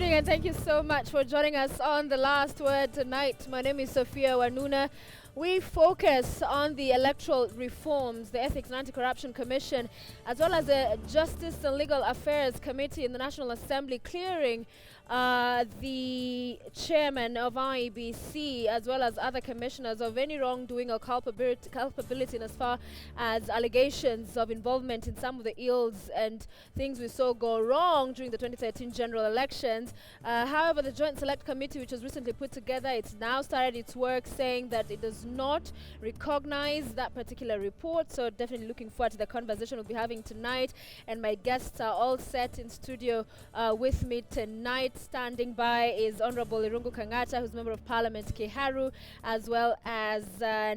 evening and thank you so much for joining us on The Last Word tonight. My name is Sophia Wanuna. We focus on the electoral reforms, the Ethics and Anti-Corruption Commission, as well as the Justice and Legal Affairs Committee in the National Assembly clearing the chairman of IEBC as well as other commissioners of any wrongdoing or culpability in as far as allegations of involvement in some of the ills and things we saw go wrong during the 2013 general elections. However, the Joint Select Committee, which was recently put together, it's now started its work saying that it does not recognize that particular report. So definitely looking forward to the conversation we'll be having tonight. And my guests are all set in studio with me tonight. Standing by is Honorable Irungu Kangata, who's Member of Parliament Kiharu, as well as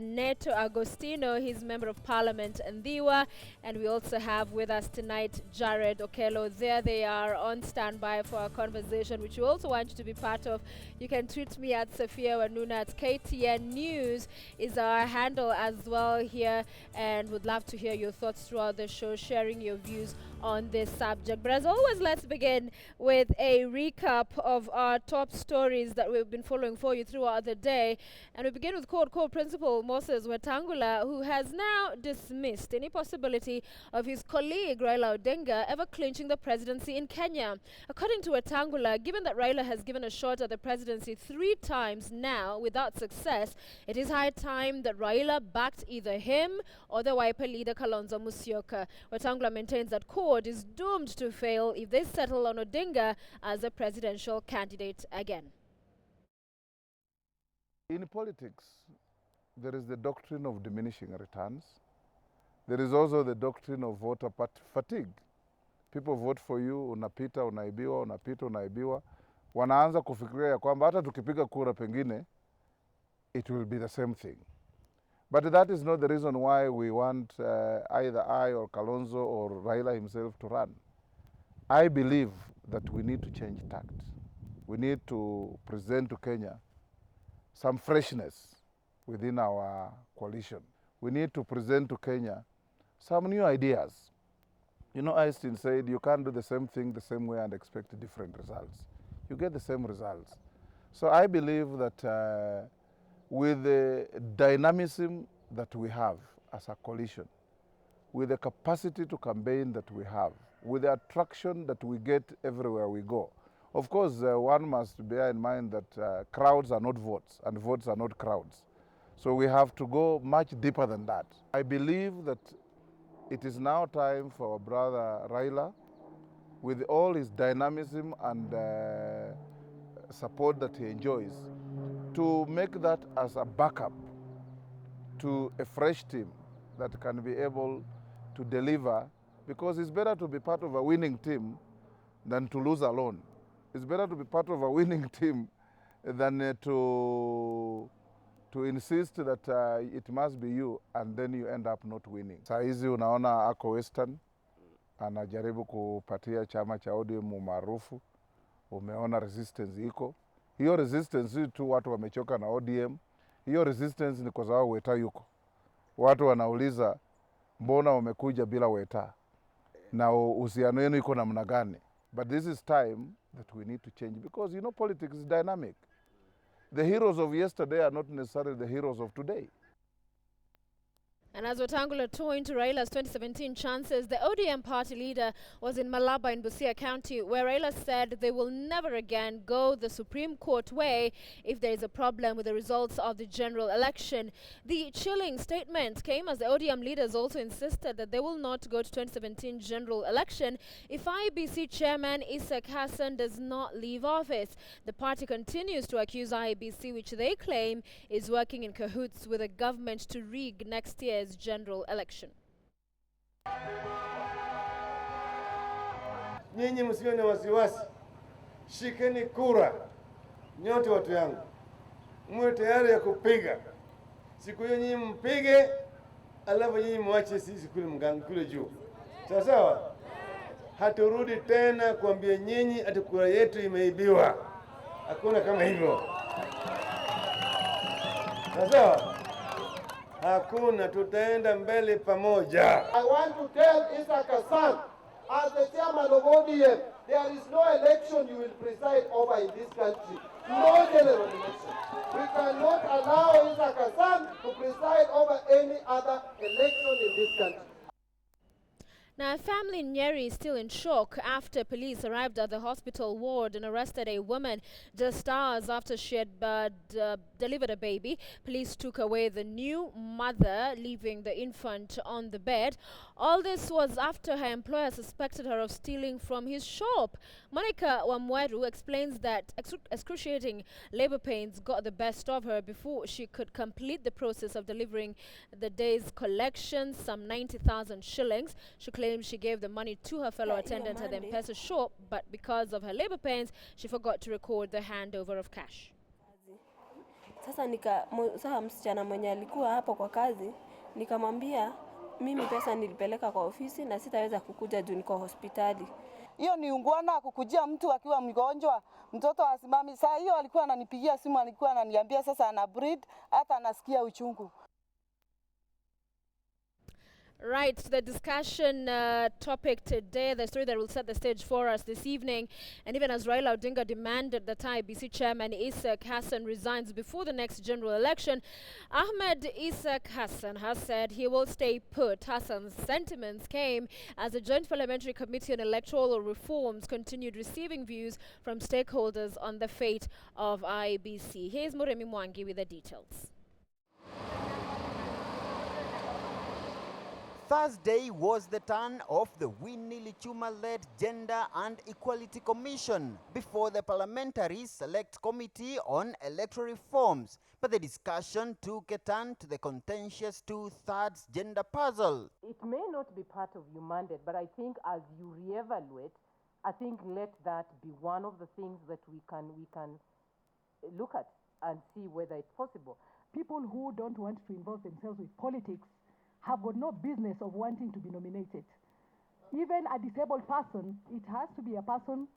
Neto Agostino, he's Member of Parliament Ndhiwa. And we also have with us tonight Jared Okello. There they are on standby for our conversation, which we also want you to be part of. You can tweet me at Sophia Wanuna at KTN News is our handle as well here, and would love to hear your thoughts throughout the show, sharing your views on this subject. But as always, let's begin with a recap of our top stories that we've been following for you throughout the day. And we begin with Court Principal Moses Wetangula, who has now dismissed any possibility of his colleague Raila Odinga ever clinching the presidency in Kenya. According to Wetangula, given that Raila has given a shot at the presidency 3 times now without success, it is high time that Raila backed either him or the Wiper leader Kalonzo Musyoka. Wetangula maintains that Court is doomed to fail if they settle on Odinga as a presidential candidate again. In politics, there is the doctrine of diminishing returns. There is also the doctrine of voter fatigue. People vote for you, unapita, unaibiwa, unapita, unaibiwa. Wanaanza kufikiria ya kwamba hata tukipiga kura pengine, it will be the same thing. But that is not the reason why we want either I or Kalonzo or Raila himself to run. I believe that we need to change tact. We need to present to Kenya some freshness within our coalition. We need to present to Kenya some new ideas. You know, Einstein said you can't do the same thing the same way and expect different results. You get the same results. So I believe that with the dynamism that we have as a coalition, with the capacity to campaign that we have, with the attraction that we get everywhere we go. Of course, one must bear in mind that crowds are not votes and votes are not crowds. So we have to go much deeper than that. I believe that it is now time for our brother Raila, with all his dynamism and support that he enjoys, to make that as a backup to a fresh team that can be able to deliver, because it's better to be part of a winning team than to lose alone. It's better to be part of a winning team than to insist that it must be you and then you end up not winning. Saa hizi unaona ako Western, anajaribu kupatia chama cha ODM umaarufu. Umeona resistance iko. Hiyo resistance tu watu wamechoka na ODM. Hiyo resistance ni kwa sababu Weta yuko. Watu wanauliza mbona wamekuja bila Weta? Na uhusiano wenu iko namna gani? But this is time that we need to change, because you know politics is dynamic. The heroes of yesterday are not necessarily the heroes of today. And as Wetangula tore into Raila's 2017 chances, the ODM party leader was in Malaba in Busia County, where Raila said they will never again go the Supreme Court way if there is a problem with the results of the general election. The chilling statement came as the ODM leaders also insisted that they will not go to 2017 general election if IEBC chairman Isaac Hassan does not leave office. The party continues to accuse IEBC, which they claim is working in cahoots with the government to rig next year's general election. Nyinyi msiwe na wasiwasi, shikeni kura nyote watu yangu, mwe tayari ya kupiga. Siku hiyo nyinyi mpige, alafu nyinyi mwache sisi kule juu. Sawa? Haturudi tena kuambia nyinyi ati kura yetu imeibiwa. Hakuna kama hivyo. Sawa? Hakuna, tutaenda mbele pamoja. I want to tell Isaac Hassan, as the chairman of ODM, There is no election you will preside over in this country. No general election. We cannot allow Isaac Hassan to preside over any other election in this country. Now, a family in Nyeri is still in shock after police arrived at the hospital ward and arrested a woman just hours after she had delivered a baby. Police took away the new mother, leaving the infant on the bed. All this was after her employer suspected her of stealing from his shop. Monica Wamweru explains that excruciating labor pains got the best of her before she could complete the process of delivering the day's collection, some 90,000 shillings. She claims she gave the money to her fellow attendant at the M-Pesa shop, but because of her labor pains, she forgot to record the handover of cash. Sasa msichana mwenye alikuwa hapo kwa kazi, nikamwambia mimi pesa nilipeleka kwa ofisi na sitaweza kukuja juu niko hospitali. Hiyo ni ungwana kukujia mtu akiwa mgonjwa, mtoto asimami. Saa hiyo alikuwa ananipigia simu, alikuwa ananiambia sasa ana breed, hata anasikia uchungu. Right, the discussion topic today, the story that will set the stage for us this evening, and even as Raila Odinga demanded that IEBC chairman Isaac Hassan resigns before the next general election, Ahmed Isaac Hassan has said he will stay put. Hassan's sentiments came as the Joint Parliamentary Committee on Electoral Reforms continued receiving views from stakeholders on the fate of IEBC. Here's Muremi Mwangi with the details. Thursday was the turn of the Winnie Lichuma-led Gender and Equality Commission before the Parliamentary Select Committee on Electoral Reforms, but the discussion took a turn to the contentious two-thirds gender puzzle. It may not be part of your mandate, but I think as you reevaluate, I think let that be one of the things that we can look at and see whether it's possible. People who don't want to involve themselves with politics have got no business of wanting to be nominated. Even a disabled person, it has to be a person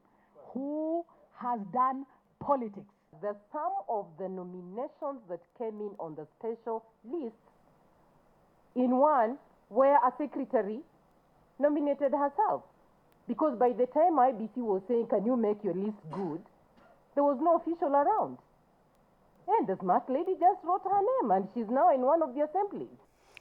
who has done politics. The sum of the nominations that came in on the special list, in one, where a secretary nominated herself. Because by the time IBC was saying, can you make your list good, there was no official around. And the smart lady just wrote her name, and she's now in one of the assemblies.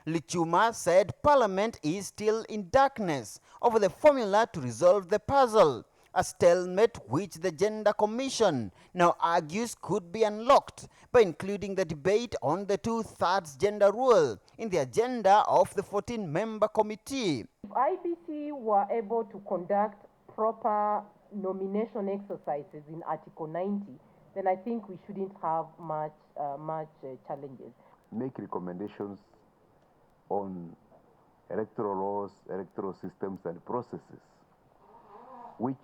Lichuma said Parliament is still in darkness over the formula to resolve the puzzle, a stalemate which the Gender Commission now argues could be unlocked by including the debate on the two-thirds gender rule in the agenda of the 14-member committee. If IBC were able to conduct proper nomination exercises in Article 90, then I think we shouldn't have much challenges. Make recommendations on electoral laws, electoral systems and processes, which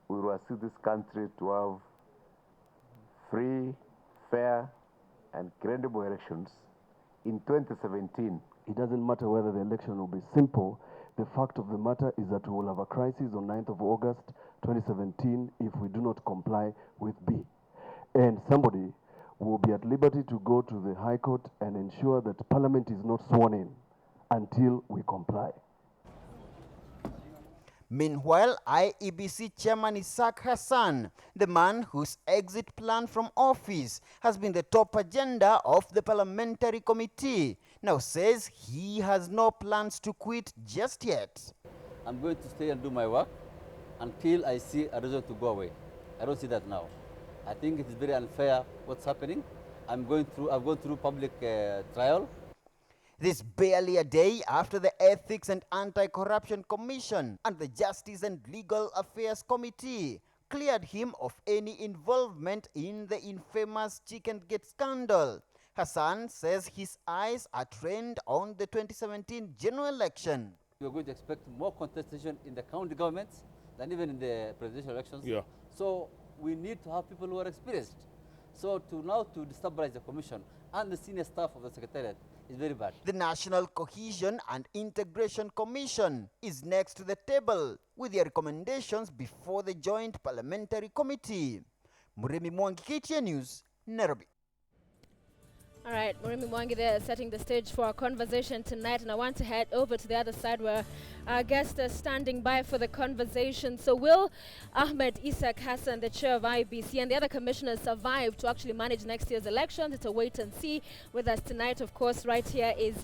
will assist this country to have free, fair and credible elections in 2017. It doesn't matter whether the election will be simple. The fact of the matter is that we will have a crisis on 9th of August 2017 if we do not comply with B. And somebody will be at liberty to go to the High Court and ensure that Parliament is not sworn in until we comply. Meanwhile, IEBC Chairman Isaac Hassan, the man whose exit plan from office has been the top agenda of the Parliamentary Committee, now says he has no plans to quit just yet. I'm going to stay and do my work until I see a reason to go away. I don't see that now. I think it is very unfair what's happening. I've gone through public trial. This barely a day after the Ethics and Anti-Corruption Commission and the Justice and Legal Affairs Committee cleared him of any involvement in the infamous Chicken Gate scandal. Hassan says his eyes are trained on the 2017 general election. We're going to expect more contestation in the county governments than even in the presidential elections. Yeah. So we need to have people who are experienced. So to destabilize the commission and the senior staff of the secretariat is very bad. The National Cohesion and Integration Commission is next to the table with their recommendations before the Joint Parliamentary Committee. Muremi Mwangi, KTN News, Nairobi. All right, Murimi Mwangi there setting the stage for our conversation tonight, and I want to head over to the other side where our guest is standing by for the conversation. So will Ahmed Isak Hassan, the chair of IEBC, and the other commissioners survive to actually manage next year's elections? It's a wait and see. With us tonight, of course, right here is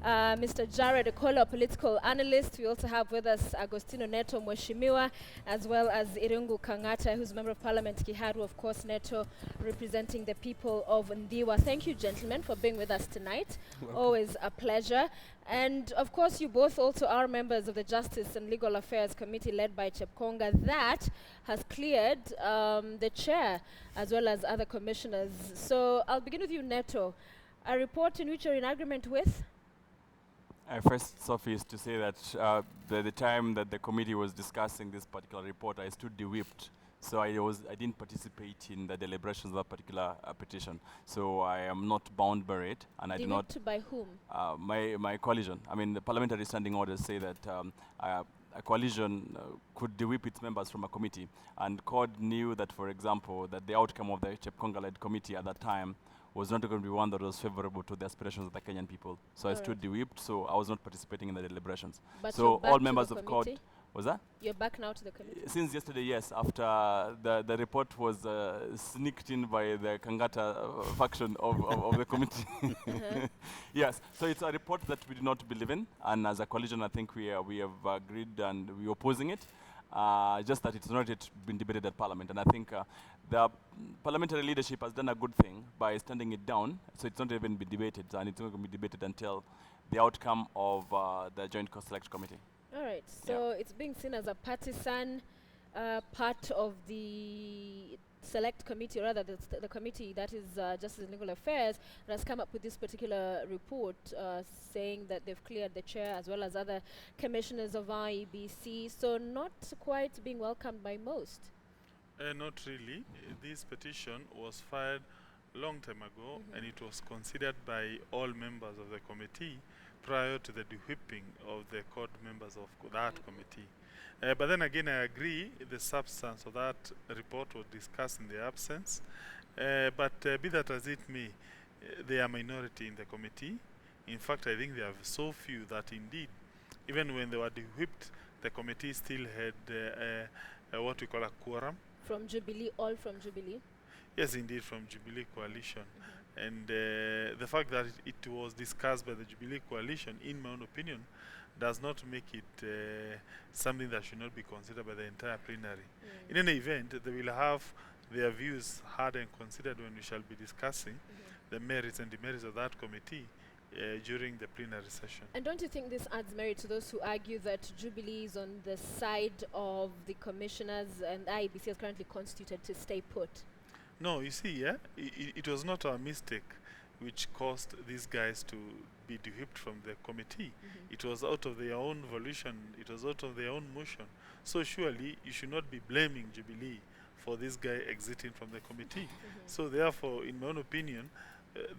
Mr. Jared Okola, a political analyst. We also have with us Agostino Neto Mweshimiwa, as well as Irungu Kangata, who's a member of Parliament Kiharu, of course, Neto representing the people of Ndiwa. Thank you, gentlemen, for being with us tonight. Always a pleasure. And of course, you both also are members of the Justice and Legal Affairs Committee led by Chepkonga that has cleared the chair as well as other commissioners. So I'll begin with you, Neto. A report in which you're in agreement with? First, Sophie, is to say that the time that the committee was discussing this particular report, I stood de-whipped. So I didn't participate in the deliberations of that particular petition. So I am not bound by it, and I do not. De-whipped by whom? My coalition. I mean, the parliamentary standing orders say that a coalition could de-whip its members from a committee, and CORD knew that, for example, that the outcome of the Chepkonga-led committee at that time was not going to be one that was favorable to the aspirations of the Kenyan people. So I stood de-whipped, so I was not participating in the deliberations. But so all members of CORD. Was that? You're back now to the committee? Since yesterday, yes, after the report was sneaked in by the Kangata faction of the committee. Yes, so it's a report that we do not believe in, and as a coalition, I think we have agreed and we're opposing it. Just that it's not yet been debated at Parliament, and I think the parliamentary leadership has done a good thing by standing it down, so it's not even been debated, and it's not going to be debated until the outcome of the Joint Select Committee. All right, so it's being seen as a partisan part of the select committee, or rather the committee that is Justice and Legal Affairs, that has come up with this particular report saying that they've cleared the chair as well as other commissioners of IEBC, so not quite being welcomed by most. Not really. This petition was filed a long time ago, and it was considered by all members of the committee prior to the de-whipping of the CORD members of that committee. But then again, I agree the substance of that report was discussed in their absence. But be that as it may, they are minority in the committee. In fact, I think they are so few that indeed, even when they were de-whipped, the committee still had what we call a quorum. From Jubilee, all from Jubilee? Yes, indeed, from Jubilee Coalition. And the fact that it was discussed by the Jubilee Coalition, in my own opinion, does not make it something that should not be considered by the entire plenary. In any event, they will have their views heard and considered when we shall be discussing the merits and demerits of that committee during the plenary session. And don't you think this adds merit to those who argue that Jubilee is on the side of the commissioners and IEBC is currently constituted to stay put? No, you see, it was not our mistake which caused these guys to be de-whipped from the committee. It was out of their own volition, it was out of their own motion. So surely you should not be blaming Jubilee for this guy exiting from the committee. So therefore, in my own opinion,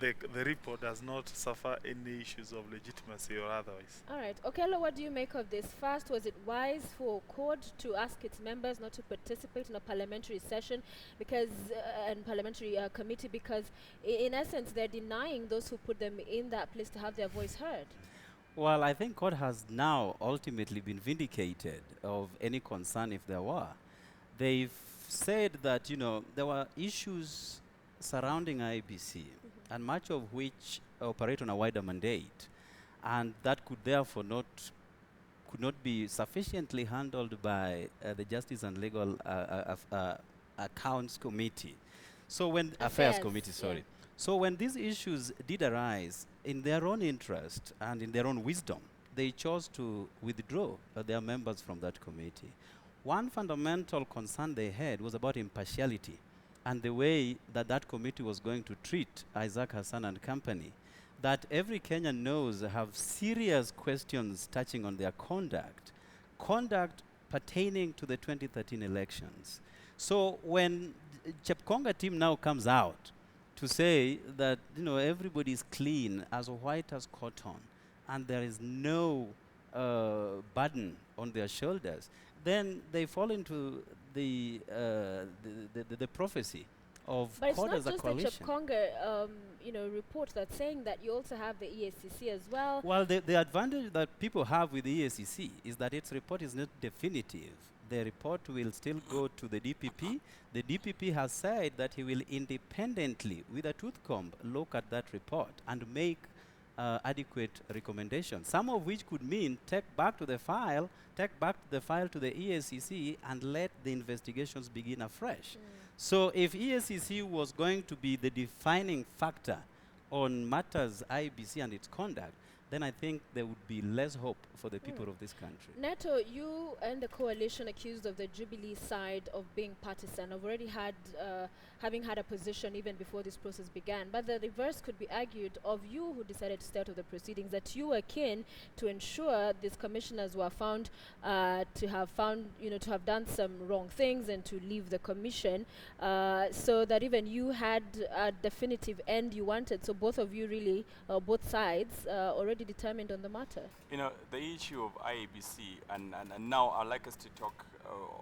the report does not suffer any issues of legitimacy or otherwise. All right. Okello, what do you make of this? First, was it wise for CORD to ask its members not to participate in a parliamentary session because and parliamentary committee because in essence they're denying those who put them in that place to have their voice heard? Well, I think CORD has now ultimately been vindicated of any concern if there were. They've said that, you know, there were issues surrounding IEBC, and much of which operate on a wider mandate, and that could therefore could not be sufficiently handled by the Justice and Legal Accounts Committee. So when Affairs Committee, sorry. So when these issues did arise, in their own interest and in their own wisdom, they chose to withdraw their members from that committee. One fundamental concern they had was about impartiality and the way that that committee was going to treat Isaac Hassan and company, that every Kenyan knows have serious questions touching on their conduct pertaining to the 2013 elections. So when Chepkonga team now comes out to say that, you know, everybody is clean, as white as cotton, and there is no burden on their shoulders, then they fall into the prophecy of But it's CORD not as a just the coalition. Chepkonga, report that's saying that. You also have the EACC as well. Well, the advantage that people have with the EACC is that its report is not definitive. The report will still go to the DPP. The DPP has said that he will independently, with a tooth comb, look at that report and make adequate recommendations, some of which could mean take back the file to the EACC and let the investigations begin afresh. So if EACC was going to be the defining factor on matters IEBC and its conduct, then I think there would be less hope for the people of this country. Neto, you and the coalition accused of the Jubilee side of being partisan have already had, having had a position even before this process began. But the reverse could be argued of you who decided to stay out of the proceedings, that you were keen to ensure these commissioners were found to have done some wrong things and to leave the commission, so that even you had a definitive end you wanted. So both of you really, both sides, already determined on the matter. You know, the issue of IEBC, and now I'd like us to talk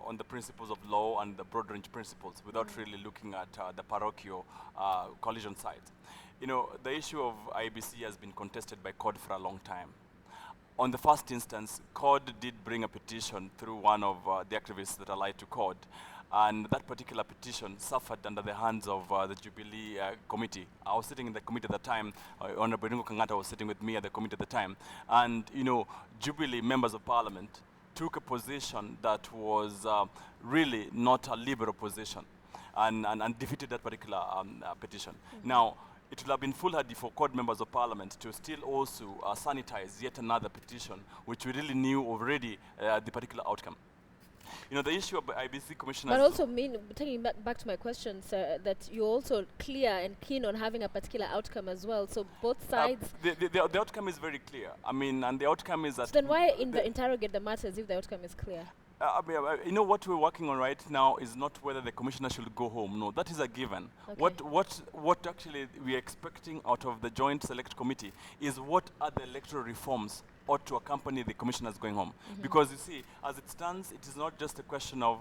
on the principles of law and the broad range principles without really looking at the parochial collision side. You know, the issue of IEBC has been contested by CORD for a long time. On the first instance, CORD did bring a petition through one of the activists that allied to CORD, and that particular petition suffered under the hands of the Jubilee committee. I was sitting in the committee at the time. Honorable Ringo Kangata was sitting with me at the committee at the time. And, you know, Jubilee members of parliament took a position that was really not a liberal position and defeated that particular petition. Now, it would have been foolhardy for CORD members of parliament to still also sanitize yet another petition, which we really knew already the particular outcome. You know, the issue of IEBC commissioners... But also, taking back to my question, sir, that you're also clear and keen on having a particular outcome as well. So both sides... The outcome is very clear. I mean, and the outcome is that... So then why interrogate the matters if the outcome is clear? You know, what we're working on right now is not whether the commissioner should go home. No, that is a given. Okay. What actually we are expecting out of the Joint Select Committee is what are the electoral reforms ought to accompany the commissioners going home. Because you see, as it stands, it is not just a question of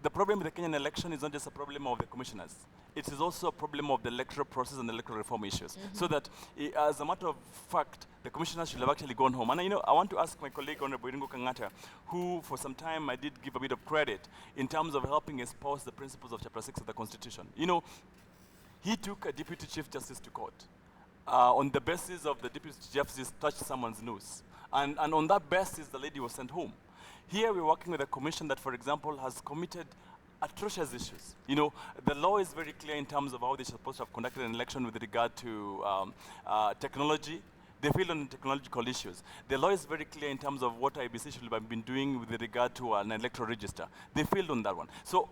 the problem with the Kenyan election is not just a problem of the commissioners. It is also a problem of the electoral process and the electoral reform issues. So that, as a matter of fact, the commissioners should have actually gone home. And you know, I want to ask my colleague, Honorable Ringo Kangata, who for some time I did give a bit of credit in terms of helping espouse the principles of Chapter 6 of the Constitution. You know, he took a Deputy Chief Justice to court on the basis of the Deputy Chief Justice touched someone's nose. And on that basis, the lady was sent home. Here we're working with a commission that, for example, has committed atrocious issues. You know, the law is very clear in terms of how they're supposed to have conducted an election with regard to technology. They failed on technological issues. The law is very clear in terms of what IEBC should have been doing with regard to an electoral register. They failed on that one. So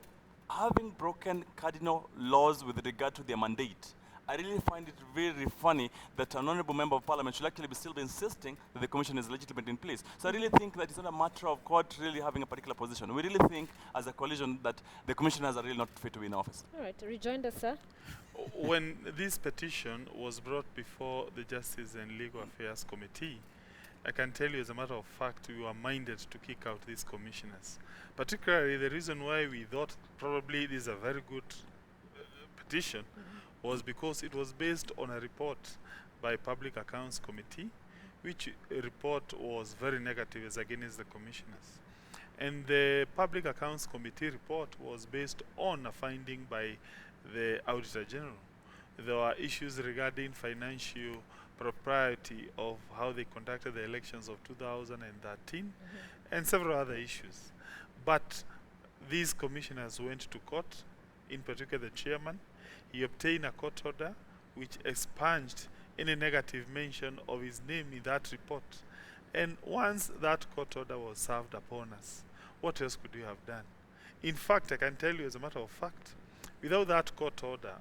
having broken cardinal laws with regard to their mandate, I really find it very funny that an honorable member of parliament should actually still be insisting that the commission is legitimate in place. So I really think that it's not a matter of court really having a particular position. We really think as a coalition that the commissioners are really not fit to be in office. All right, rejoin us, sir. When this petition was brought before the Justice and Legal Affairs Committee, I can tell you as a matter of fact, we were minded to kick out these commissioners. Particularly the reason why we thought probably it is a very good petition was because it was based on a report by Public Accounts Committee, which report was very negative as against the commissioners. And the Public Accounts Committee report was based on a finding by the Auditor General. There were issues regarding financial propriety of how they conducted the elections of 2013 and several other issues. But these commissioners went to court, in particular the chairman. He obtained a court order which expunged any negative mention of his name in that report. And once that court order was served upon us, what else could we have done? In fact, I can tell you as a matter of fact, without that court order,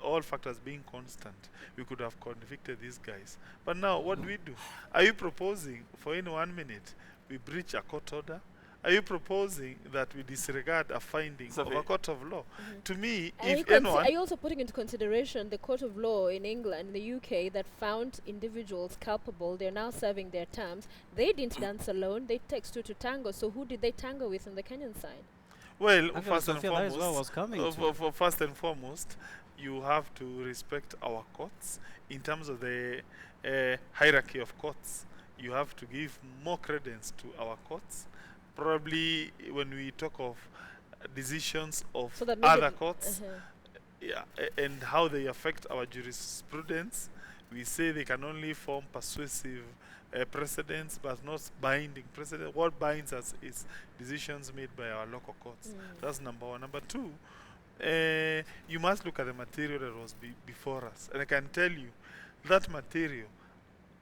all factors being constant, we could have convicted these guys. But now, what do? Are you proposing for in 1 minute we breach a court order? Are you proposing that we disregard a finding of a court of law? To me, if anyone... Are you also putting into consideration the court of law in England, in the UK, that found individuals culpable? They're now serving their terms. They didn't dance alone. They takes two to tango. So who did they tango with on the Kenyan side? Well, Actually, first and Sophia, that is what I was foremost, coming to. for first and foremost, you have to respect our courts in terms of the hierarchy of courts. You have to give more credence to our courts. Probably when we talk of decisions of So that maybe other courts, yeah, and how they affect our jurisprudence, we say they can only form persuasive precedents, but not binding precedent. What binds us is decisions made by our local courts. That's number one. Number two, you must look at the material that was before us. And I can tell you, that material,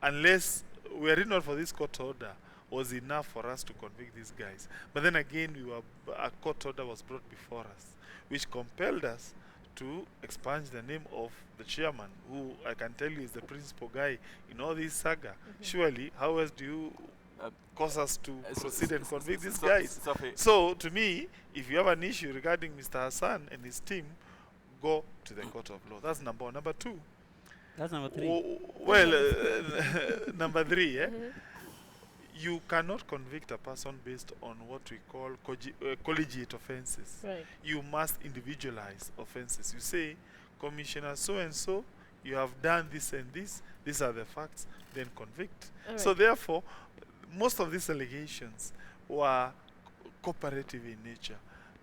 unless were it not for this court order, was enough for us to convict these guys. But then again, a court order was brought before us, which compelled us to expunge the name of the chairman, who I can tell you is the principal guy in all this saga. Surely, how else do you cause us to proceed and convict these guys? So, to me, if you have an issue regarding Mr. Hassan and his team, go to the court of law. That's number one. Number two. That's number three. Number three, you cannot convict a person based on what we call collegiate offenses. Right. You must individualize offenses. You say, Commissioner so-and-so, you have done this and this, these are the facts, then convict. So therefore, most of these allegations were cooperative in nature,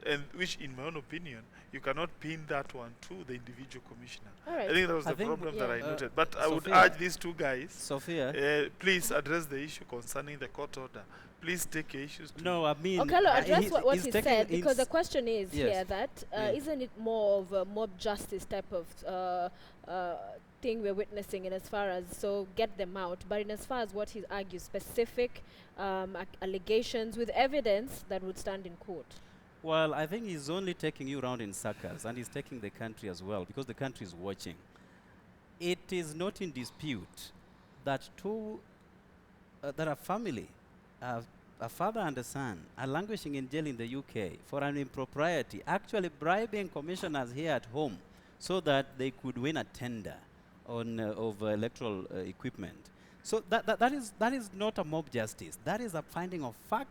and which, in my own opinion, you cannot pin that one to the individual commissioner. I think that was the problem that I noted. But I would urge these two guys, please address the issue concerning the court order. Please take your issues to No, I mean... Okay, look, address what he said, because the question is here that isn't it more of a mob justice type of thing we're witnessing in as far as, so get them out, but in as far as what he argues, specific allegations with evidence that would stand in court? Well, I think he's only taking you around in circles, and he's taking the country as well, because the country is watching. It is not in dispute that that a family, a father and a son, are languishing in jail in the UK for an impropriety, actually bribing commissioners here at home so that they could win a tender on of electoral equipment. So that is not a mob justice. That is a finding of fact,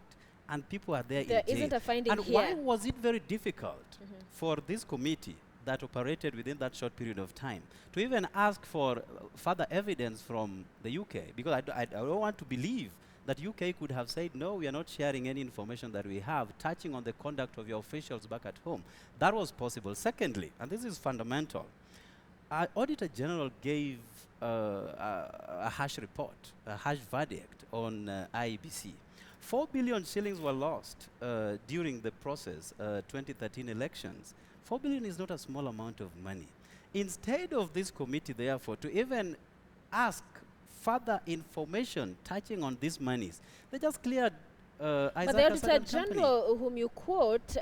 and people are there in jail. There isn't a finding and here. why was it very difficult for this committee that operated within that short period of time to even ask for further evidence from the UK? Because I don't want to believe that UK could have said, no, we are not sharing any information that we have touching on the conduct of your officials back at home. That was possible. Secondly, and this is fundamental, our Auditor General gave a harsh report, a harsh verdict on IEBC. 4 billion shillings were lost during the process, 2013 elections. 4 billion is not a small amount of money. Instead of this committee, therefore, to even ask further information touching on these monies, they just cleared but the Auditor General, whom you quote,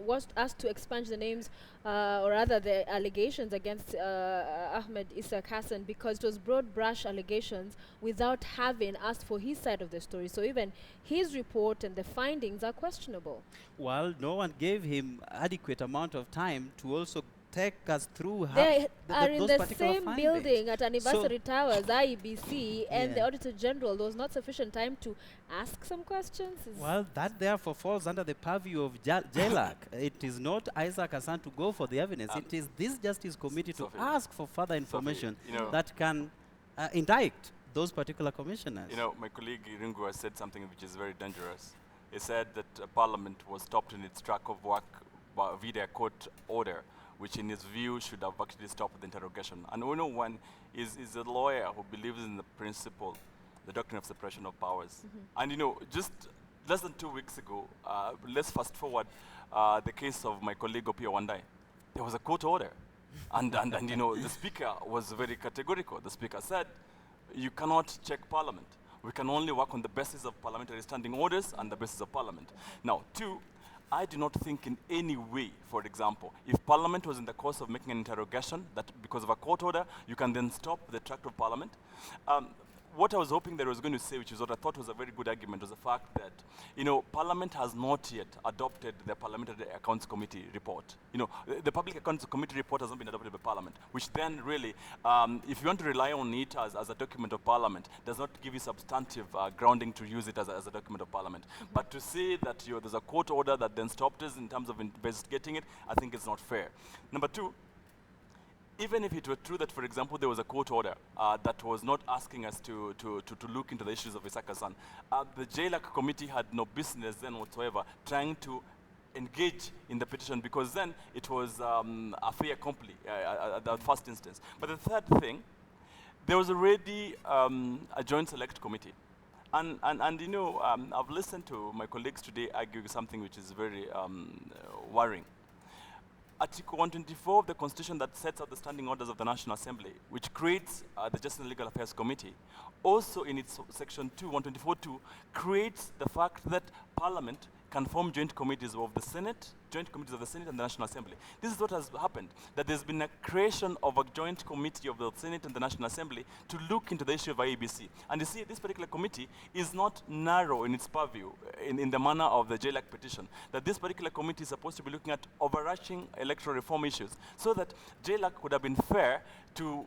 was asked to expunge the names, or rather the allegations against Ahmed Isaac Hassan, because it was broad brush allegations without having asked for his side of the story. So even his report and the findings are questionable. Well, no one gave him adequate amount of time to also take us through they are in those the particular same findings. building at Anniversary Towers, IEBC, and the Auditor General. There was not sufficient time to ask some questions. Well, that therefore falls under the purview of JLAC. It is not Isaac Hassan to go for the evidence. It is this Justice Committee to ask for further information that can indict those particular commissioners. You know, my colleague Iringu has said something which is very dangerous. He said that Parliament was stopped in its track of work via court order, which in his view should have actually stopped the interrogation. And we know one is a lawyer who believes in the principle, the doctrine of separation of powers. And you know, just less than 2 weeks ago, let's fast forward the case of my colleague Opia Wandai. There was a court order. and you know, the speaker was very categorical. The speaker said, you cannot check Parliament. We can only work on the basis of parliamentary standing orders and the basis of Parliament. Now, two, I do not think in any way, for example, if Parliament was in the course of making an interrogation, that because of a court order, you can then stop the tract of Parliament. what I was hoping that I was going to say, which is what I thought was a very good argument, was the fact that, you know, Parliament has not yet adopted the Parliamentary Accounts Committee report. You know, the Public Accounts Committee report has not been adopted by Parliament, which then really, if you want to rely on it as a document of Parliament, does not give you substantive grounding to use it as a document of Parliament. But to say that there's a court order that then stopped us in terms of investigating it, I think it's not fair. Number two, even if it were true that, for example, there was a court order that was not asking us to look into the issues of Isaka-san, the JLAC committee had no business then whatsoever trying to engage in the petition, because then it was a fait accompli at the first instance. But the third thing, there was already a joint select committee. And you know, I've listened to my colleagues today argue something which is very worrying. Article 124 of the Constitution that sets out the standing orders of the National Assembly, which creates the Justice and Legal Affairs Committee, also in its section 2, 124.2, creates the fact that Parliament can form joint committees of the Senate, joint committees of the Senate and the National Assembly. This is what has happened, that there's been a creation of a joint committee of the Senate and the National Assembly to look into the issue of IEBC. And you see, this particular committee is not narrow in its purview, in the manner of the JLAC petition, that this particular committee is supposed to be looking at overarching electoral reform issues, so that JLAC would have been fair to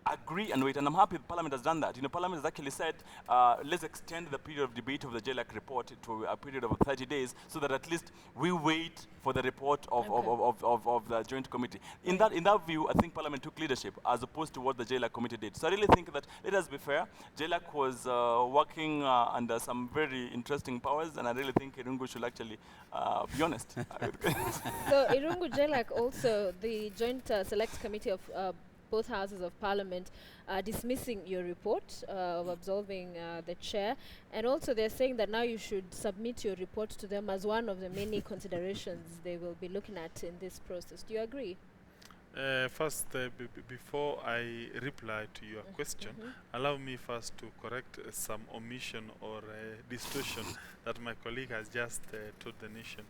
agree and wait, and I'm happy Parliament has done that. You know, Parliament has actually said, let's extend the period of debate of the JLAC report to a period of 30 days, so that at least we wait for the report of the joint committee. In that view, I think Parliament took leadership as opposed to what the JLAC committee did. So I really think that, let us be fair, JLAC was working under some very interesting powers, and I really think Irungu should actually be honest. So Irungu JLAC also, the joint select committee of both houses of Parliament dismissing your report of absolving the chair, and also they're saying that now you should submit your report to them as one of the many considerations they will be looking at in this process. Do you agree? First, before I reply to your question, allow me first to correct some omission or distortion that my colleague has just told the nation.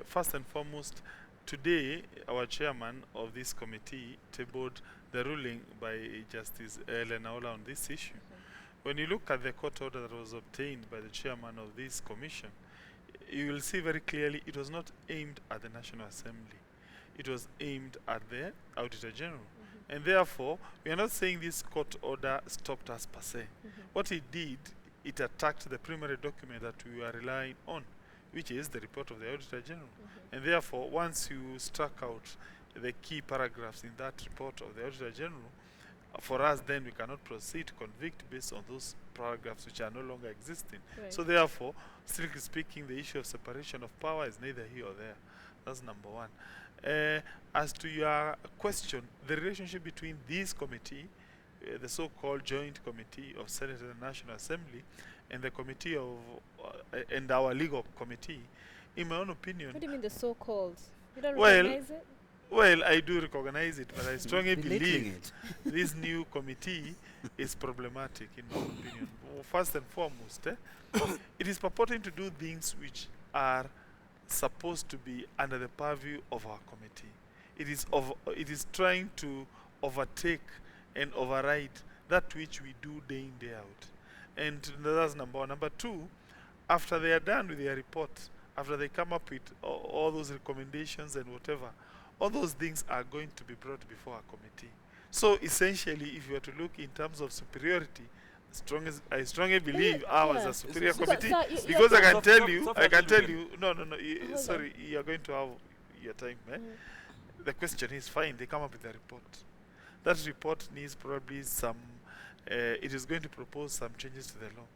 First and foremost, today, our chairman of this committee tabled the ruling by Justice Elena Ola on this issue. When you look at the court order that was obtained by the chairman of this commission, you will see very clearly it was not aimed at the National Assembly. It was aimed at the Auditor General. And therefore, we are not saying this court order stopped us per se. What it did, it attacked the primary document that we are relying on, which is the report of the Auditor General. And therefore, once you struck out the key paragraphs in that report of the Auditor General, for us then we cannot proceed to convict based on those paragraphs which are no longer existing. Right. So therefore, strictly speaking, the issue of separation of power is neither here or there. That's number one. As to your question, the relationship between this committee, the so-called joint committee of Senate and National Assembly, and the committee of and our legal committee, in my own opinion. What do you mean the so-called? You don't recognize it? Well, I do recognize it, but I strongly believe this new committee is problematic, in my opinion. First and foremost, it is purporting to do things which are supposed to be under the purview of our committee. It is trying to overtake and override that which we do day in, day out. And that's number one. Number two, after they are done with their report, after they come up with all those recommendations and whatever, all those things are going to be brought before our committee. So essentially, if you were to look in terms of superiority, I strongly believe ours a superior committee, because I can tell you, no, sorry, you are going to have your time. The question is, fine, they come up with a report. That report needs probably some, it is going to propose some changes to the law.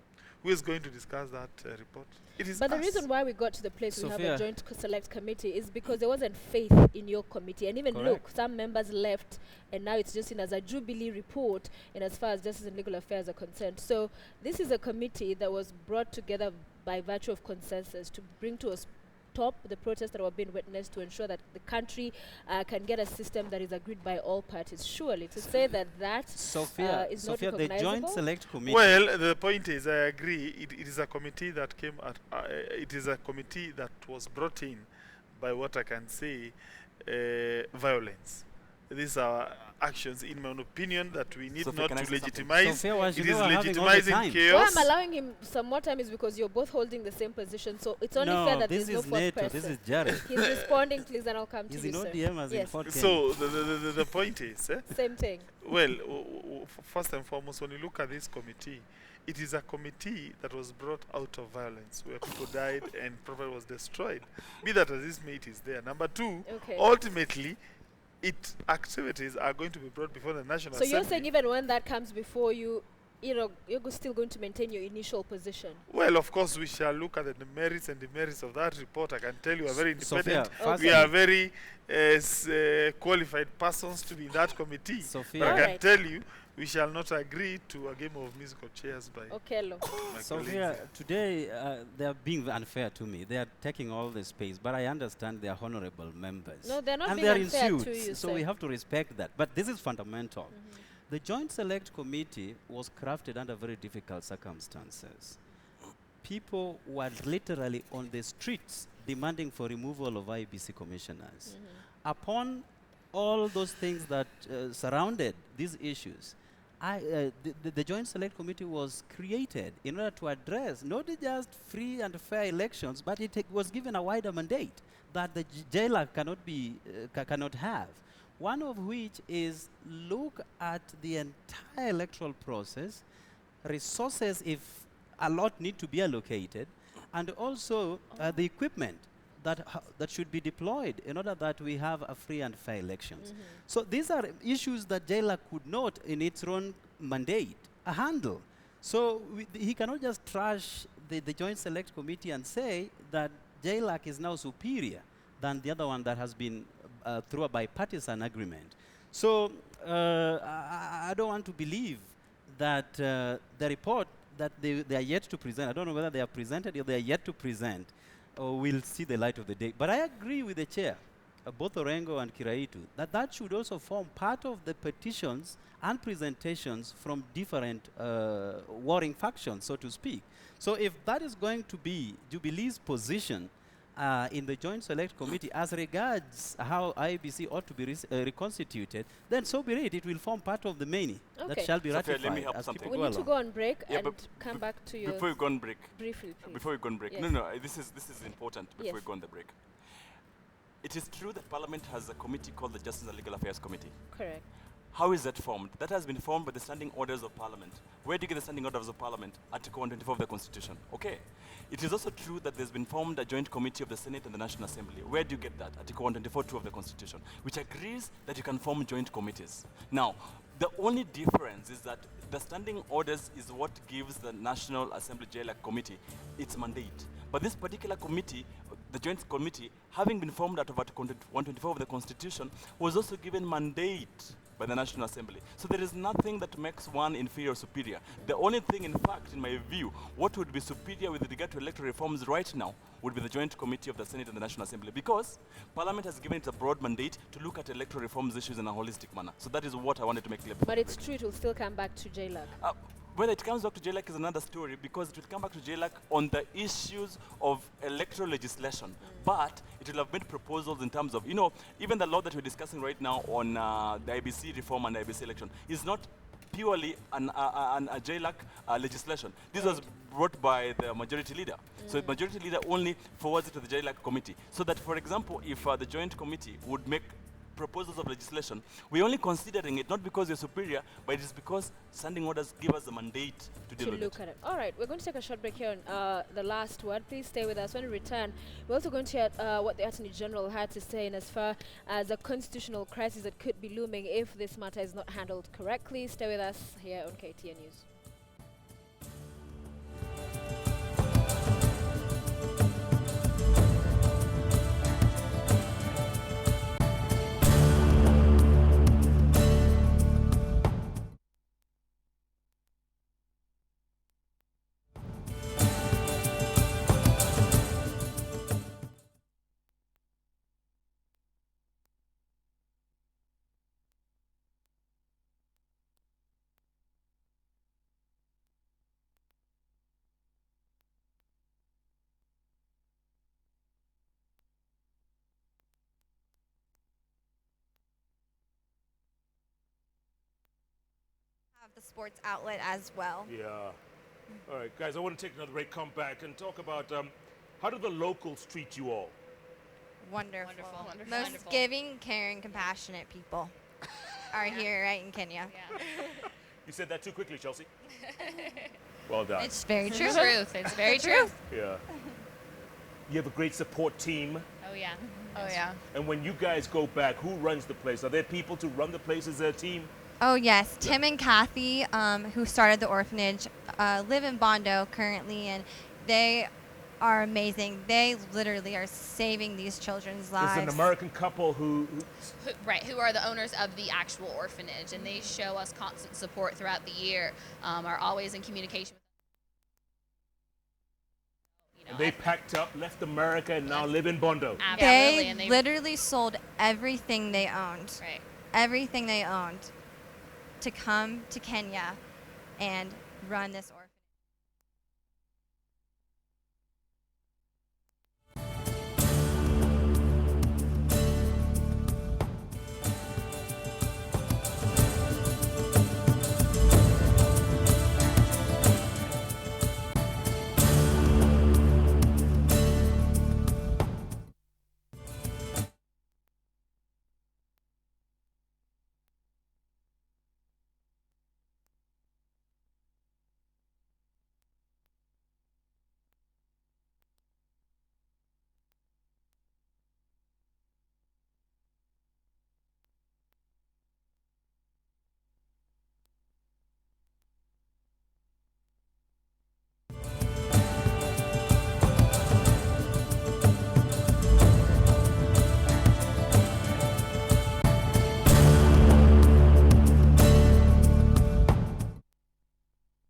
Who is going to discuss that report? It is But us. the reason why we got to the place we have a joint select committee is because there wasn't faith in your committee. And even look, some members left, and now it's just seen as a jubilee report in as far as justice and legal affairs are concerned. So this is a committee that was brought together by virtue of consensus to bring to us stop the protests that were being witnessed, to ensure that the country can get a system that is agreed by all parties. Surely, to say that is not recognizable. The joint select committee. Well, the point is, I agree. It is a committee that came at. It is a committee that was brought in by what I can say, violence. these are actions, in my opinion, that we need Sophia, not can I to say something? legitimize. Sophia, why It should is we are having all the legitimizing time? Why chaos. I'm allowing him some more time is because you're both holding the same position, so it's only fair No, that this there's no is fourth NATO, person. this is Jared. He's responding, please, and I'll come He's to you, in sir. ODM as in Yes. Fort Kenya. So the point is, Same thing. well, first and foremost, when you look at this committee, it is a committee that was brought out of violence, where people died and property was destroyed. Be that as this may, it is there. Number two, Okay. ultimately, its activities are going to be brought before the National So Assembly. you're saying even when that comes before you, you're still going to maintain your initial position? Well, of course, we shall look at the merits and demerits of that report. I can tell you are very independent. Sophia, We are very qualified persons to be in that committee. Sophia. But I can Alright. tell you, we shall not agree to a game of musical chairs by Okay, lo. my Sophia, colleagues. today they are being unfair to me. They are taking all the space, but I understand they are honorable members. No, they're not and being they are in unfair to suits, you, so sir. we have to respect that. But this is fundamental. The Joint Select Committee was crafted under very difficult circumstances. People were literally on the streets demanding for removal of IEBC commissioners. Upon all those things that surrounded these issues, the Joint Select Committee was created in order to address not just free and fair elections, but it was given a wider mandate that the jailer cannot have. One of which is look at the entire electoral process, resources if a lot need to be allocated, and also the equipment that should be deployed in order that we have a free and fair elections. So these are issues that jailer could not, in its own mandate, handle. So he cannot just trash the Joint Select Committee and say that JLAC is now superior than the other one that has been through a bipartisan agreement. So I don't want to believe that the report that they are yet to present, I don't know whether they are presented or they are yet to present, will see the light of the day. But I agree with the chair, both Orengo and Kiraitu, that should also form part of the petitions and presentations from different warring factions, so to speak. So if that is going to be Jubilee's position in the Joint Select Committee as regards how IEBC ought to be reconstituted, then so be it. It will form part of the many that shall be Sophia, ratified. let me help as something. people We need to go on break Yeah, and but come back to you. Before we go on break. Briefly, please. Before we go on break. Yes. No, this is important before Yes. we go on the break. It is true that Parliament has a committee called the Justice and Legal Affairs Committee. Correct. How is that formed? That has been formed by the standing orders of Parliament. Where do you get the standing orders of Parliament? Article 124 of the Constitution. Okay. It is also true that there's been formed a joint committee of the Senate and the National Assembly. Where do you get that? Article 124.2 of the Constitution, which agrees that you can form joint committees. Now, the only difference is that the standing orders is what gives the National Assembly JLAC Committee its mandate. But this particular committee, the joint committee, having been formed out of Article 124 of the Constitution, was also given mandate by the National Assembly. So there is nothing that makes one inferior or superior. The only thing, in fact, in my view, what would be superior with regard to electoral reforms right now would be the joint committee of the Senate and the National Assembly, because Parliament has given it a broad mandate to look at electoral reforms issues in a holistic manner. So that is what I wanted to make clear. But it's true, it will still come back to JLAC. Whether it comes back to JLAC is another story, because it will come back to JLAC on the issues of electoral legislation. But it will have made proposals in terms of, even the law that we're discussing right now on the IBC reform and IBC election is not purely a JLAC legislation. This was brought by the majority leader. So the majority leader only forwards it to the JLAC committee. So that, for example, if the joint committee would make proposals of legislation, we're only considering it not because you're superior, but it is because standing orders give us the mandate to deal with it. Look at it. All right, we're going to take a short break here on the last word. Please stay with us. When we return, we're also going to hear what the Attorney General had to say in as far as a constitutional crisis that could be looming if this matter is not handled correctly. Stay with us here on KTN News. sports outlet as well. Yeah. All right, guys, I want to take another break, come back, and talk about how do the locals treat you all? Wonderful. Wonderful. Most Wonderful. giving, caring, compassionate people are here right in Kenya. You said that too quickly, Chelsea. Well done. It's very It's true. the truth. It's very true. Yeah. You have a great support team. Oh yeah. Oh yeah. And when you guys go back, who runs the place? Are there people to run the place as a team? Oh yes, Tim and Kathy, who started the orphanage, live in Bondo currently, and they are amazing. They literally are saving these children's lives. There's an American couple who Who are the owners of the actual orphanage, and they show us constant support throughout the year, are always in communication. and they packed up, left America, and now live in Bondo. Absolutely, They and they literally sold everything they owned. Right. Everything they owned to come to Kenya and run this orphanage.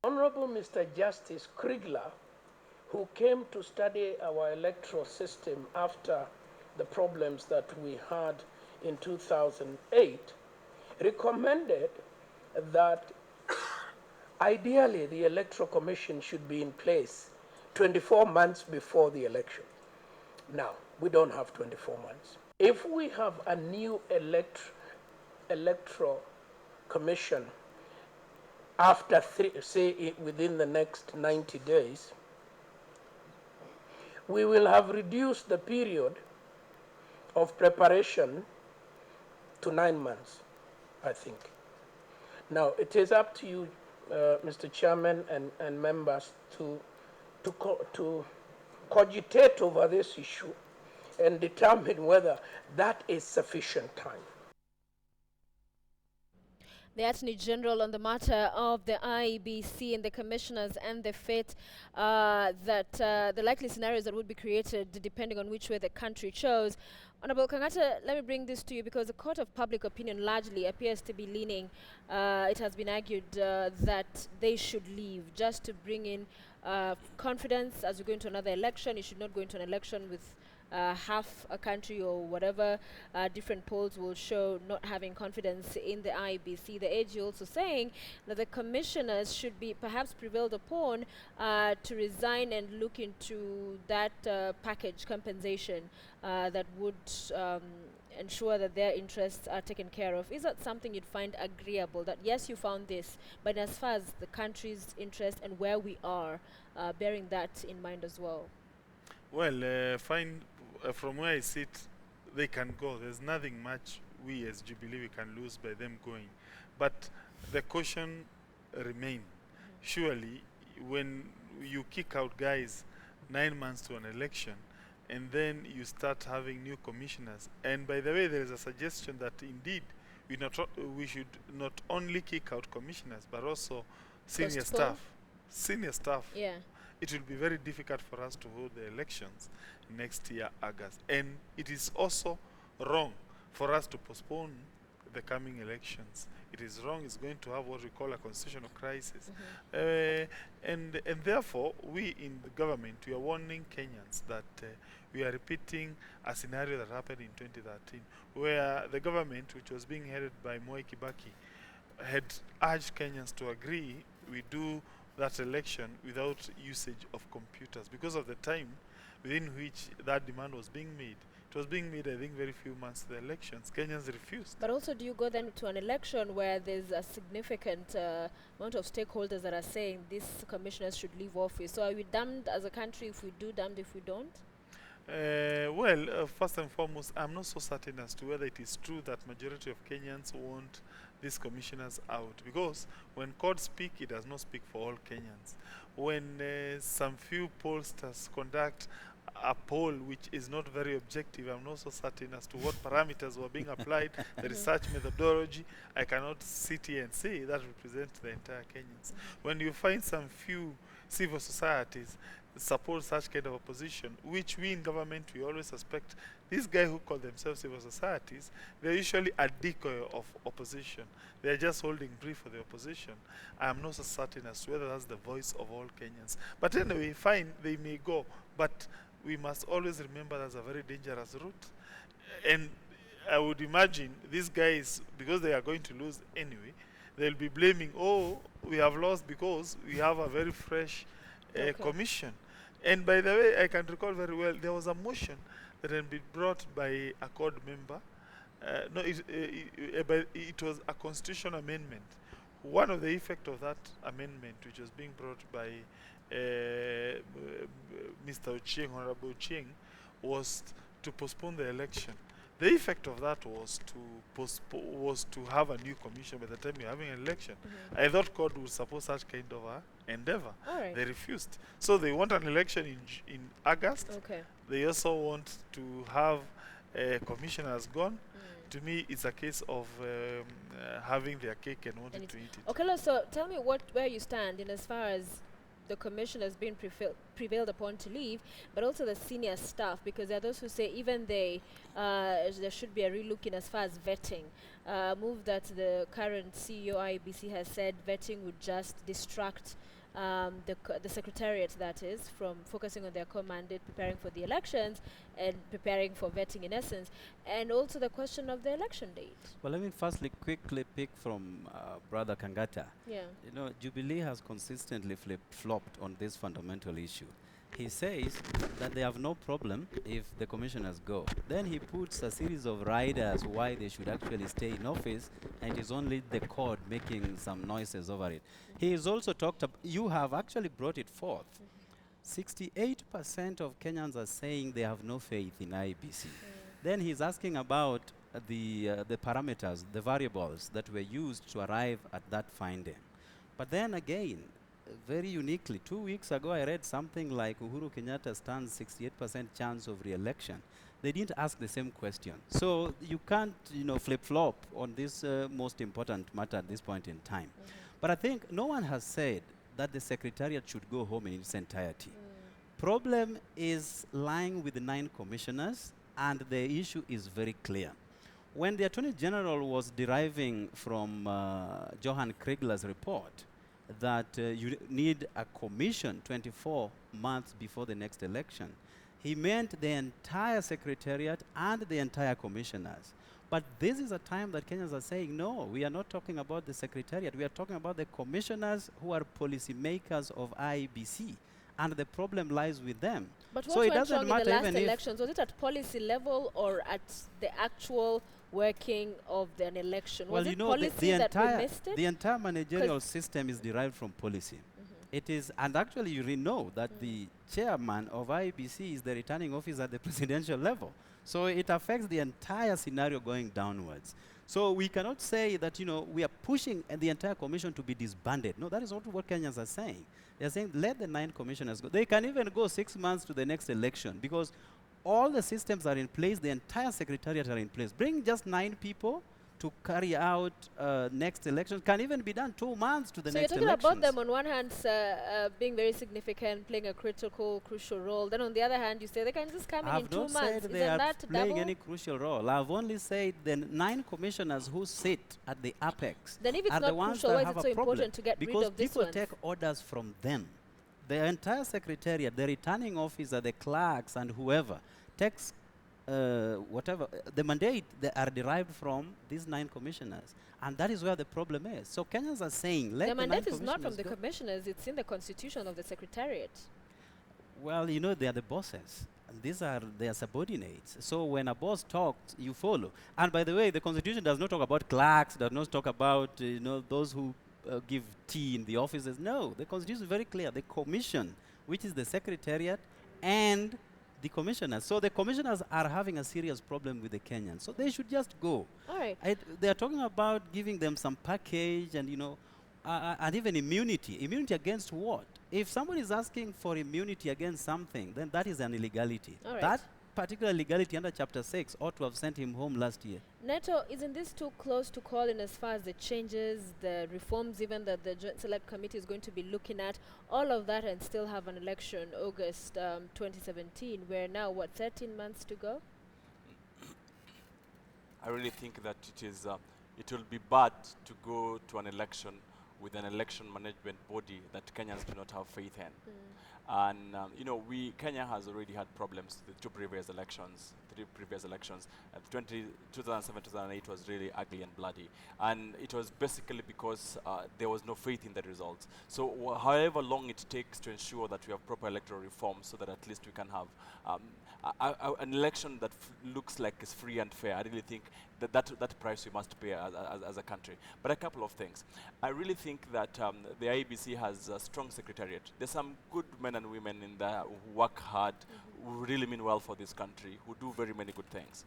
Honorable Mr. Justice Kriegler, who came to study our electoral system after the problems that we had in 2008, recommended that ideally the Electoral Commission should be in place 24 months before the election. Now, we don't have 24 months. If we have a new electoral commission after within the next 90 days, we will have reduced the period of preparation to 9 months, I think. Now, it is up to you, Mr. Chairman and members, to cogitate over this issue and determine whether that is sufficient time. The Attorney General on the matter of the IEBC and the commissioners and the fate that the likely scenarios that would be created depending on which way the country chose. Honorable Kangata, let me bring this to you because the court of public opinion largely appears to be leaning, it has been argued that they should leave just to bring in confidence as we go into another election. You should not go into an election with half a country or whatever different polls will show not having confidence in the IEBC. The AG also saying that the commissioners should be perhaps prevailed upon to resign and look into that package compensation that would ensure that their interests are taken care of. Is that something you'd find agreeable, that yes, you found this, but as far as the country's interest and where we are, bearing that in mind as well? Well, from where I sit, they can go. There's nothing much we as Jubilee we can lose by them going. But the caution remain. Surely, when you kick out guys 9 months to an election, and then you start having new commissioners, and by the way, there is a suggestion that indeed we should not only kick out commissioners, but also senior staff. Senior staff. Yeah. It will be very difficult for us to hold the elections next year, August. And it is also wrong for us to postpone the coming elections. It is wrong. It's going to have what we call a constitutional crisis. And therefore, we in the government, we are warning Kenyans that we are repeating a scenario that happened in 2013, where the government, which was being headed by Moi Kibaki, had urged Kenyans to agree we do that election without usage of computers because of the time within which that demand was being made. It It was being made, I think, very few months to the elections. Kenyans refused. But also, do you go then to an election where there's a significant amount of stakeholders that are saying these commissioners should leave office? So are we damned as a country if we do, damned if we don't? Well, first and foremost, I'm not so certain as to whether it is true that majority of Kenyans want these commissioners out, because when court speak, it does not speak for all Kenyans. When some few pollsters conduct a poll which is not very objective, I'm not so certain as to what parameters were being applied, the research methodology. I cannot sit here and say that represents the entire Kenyans. When you find some few civil societies support such kind of opposition, which we in government, we always suspect these guys who call themselves civil societies, they're usually a decoy of opposition. They're just holding brief for the opposition. I'm not so certain as to whether that's the voice of all Kenyans. But anyway, fine, they may go, but we must always remember that's a very dangerous route. And I would imagine these guys, because they are going to lose anyway, they'll be blaming, oh, we have lost because we have a very fresh commission. And by the way, I can recall very well, there was a motion that had been brought by a CORD member. It was a constitutional amendment. One of the effect of that amendment, which was being brought by Mr. Ochieng, Honorable Ochieng, was to postpone the election. The effect of that was to have a new commission by the time you're having an election. I thought CORD would support such kind of a endeavor. They refused. So they want an election in August. They also want to have commissioners gone. To me, it's a case of having their cake and wanting to eat it. Okay, so tell me where you stand in as far as the commission has been prevailed upon to leave, but also the senior staff, because there are those who say even there should be a relook in as far as vetting. Move that the current CEO IEBC has said vetting would just distract the secretariat, that is, from focusing on their core mandate, preparing for the elections and preparing for vetting in essence, and also the question of the election date. Well, let me firstly quickly pick from Brother Kangata. Yeah. You know, Jubilee has consistently flip-flopped on this fundamental issue. He says that they have no problem if the commissioners go. Then he puts a series of riders why they should actually stay in office, and it's only the court making some noises over it. He has also talked about, you have actually brought it forth. 68% of Kenyans are saying they have no faith in IEBC. Then he's asking about the parameters, the variables that were used to arrive at that finding. But then again, very uniquely, 2 weeks ago I read something like Uhuru Kenyatta stands 68% chance of re-election. They didn't ask the same question. So you can't, flip-flop on this most important matter at this point in time. But I think no one has said that the Secretariat should go home in its entirety. Problem is lying with the 9 commissioners, and the issue is very clear. When the Attorney General was deriving from Johan Kriegler's report that you need a commission 24 months before the next election, he meant the entire Secretariat and the entire commissioners. But this is a time that Kenyans are saying, no, we are not talking about the Secretariat. We are talking about the commissioners who are policymakers of IEBC. And the problem lies with them. But so what it went doesn't wrong in matter the last even if elections? Was it at policy level or at the actual working of an election? Well, was you it know, policy that we missed it? the entire managerial system is derived from policy. It is, and actually you know that the chairman of IEBC is the returning officer at the presidential level. So it affects the entire scenario going downwards. So we cannot say that, we are pushing the entire commission to be disbanded. No, that is not what Kenyans are saying. They are saying, let the 9 commissioners go. They can even go 6 months to the next election because all the systems are in place, the entire secretariat are in place. Bring just 9 people to carry out next elections. Can even be done 2 months to the next elections. So you're talking about them on one hand being very significant, playing a crucial role. Then on the other hand, you say they can just come in 2 months. I've not said they are playing any crucial role. I've only said the 9 commissioners who sit at the apex then if it's are not the ones crucial, that why is have it so a problem. important to get rid Because of this people one? take orders from them. The entire secretariat, the returning officer, the clerks, and whoever takes whatever, the mandate they are derived from these 9 commissioners. And that is where the problem is. So Kenyans are saying, let the the 9 mandate is not from commissioners the go. commissioners, it's in the constitution of the secretariat. Well, they are the bosses. these are their subordinates. So when a boss talks, you follow. And by the way, the Constitution does not talk about clerks, does not talk about those who give tea in the offices. No, the Constitution is very clear. The commission, which is the secretariat, and the commissioners. So the commissioners are having a serious problem with the Kenyans. So they should just go. All right. They are talking about giving them some package and and even immunity. Immunity against what? If someone is asking for immunity against something, then that is an illegality. All right. That particular legality under Chapter 6 ought to have sent him home last year. Neto, isn't this too close to call in as far as the changes, the reforms even that the Joint Select Committee is going to be looking at, all of that, and still have an election August 2017? We're now, 13 months to go? I really think that it will be bad to go to an election with an election management body that Kenyans do not have faith in. And Kenya has already had problems with three previous elections. 2007, 2008 was really ugly and bloody. And it was basically because there was no faith in the results. So however long it takes to ensure that we have proper electoral reform so that at least we can have an election that looks like it's free and fair, I really think that price we must pay as a country. But a couple of things. I really think that the IEBC has a strong secretariat. There's some good men and women in there who work hard, who really mean well for this country, who do very many good things.